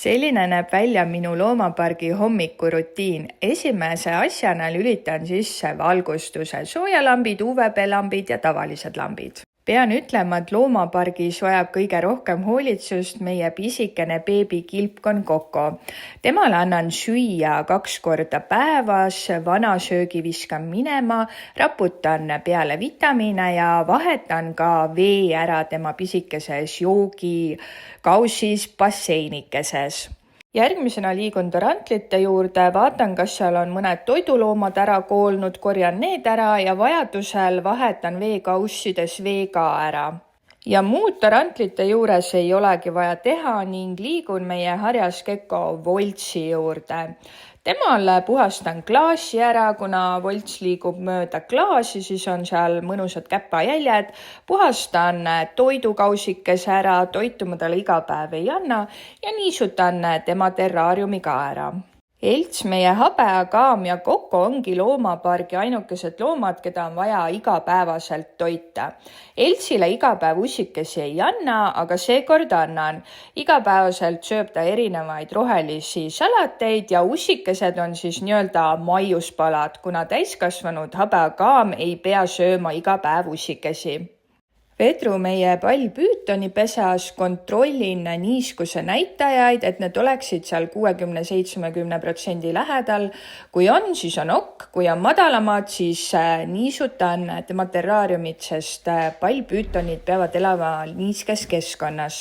Selline näeb välja minu loomapargi hommikurutiin. Esimese asjana lülitan sisse valgustuse, soojalambid, UVB-lambid ja tavalised lambid. Pean ütlema, et loomapargis vajab kõige rohkem hoolitsust meie pisikene beebikilpkon Koko. Temale annan süüa 2 korda päevas, vana söögi viskan minema, raputan peale vitamiine ja vahetan ka vee ära tema pisikeses joogikausis basseinikeses. Järgmisena liigun tarantlite juurde, vaatan, kas seal on mõned toiduloomad ära koolnud, korjan need ära ja vajadusel vahetan veekaussides vee ka ära. Ja muud tarantlite juures ei olegi vaja teha ning liigun meie harjaskekko Voltsi juurde. Temal puhastan klaasi ära, kuna Volts liigub mööda klaasi, siis on seal mõnusad käpajäljed. Puhastan toidukausikese ära, toitu ma talle iga päev ei anna ja niisutan tema terraariumi ka ära. Elts, meie habeakaam ja Koko ongi loomapargi ainukesed loomad, keda on vaja igapäevaselt toita. Eltsile iga päev ussikesi ei anna, aga seekord annan. Igapäevaselt sööb ta erinevaid rohelisi salateid ja ussikesed on siis nii-öelda maiuspalad, kuna täiskasvanud habeakaam ei pea sööma iga päev ussikesi. Pedru, meie pallpüütoni pesas, kontrollin niiskuse näitajaid, et need oleksid seal 60-70% lähedal. Kui on, siis on ok. Kui on madalamad, siis niisutan tema terraariumit, sest pallpüütonid peavad elama niiskes keskkonnas.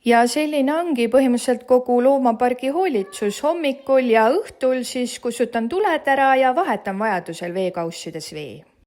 Ja selline ongi põhimõtteliselt kogu loomapargi hoolitsus. Hommikul ja õhtul siis kustutan tuled ära ja vahetan vajadusel veekaussides vee.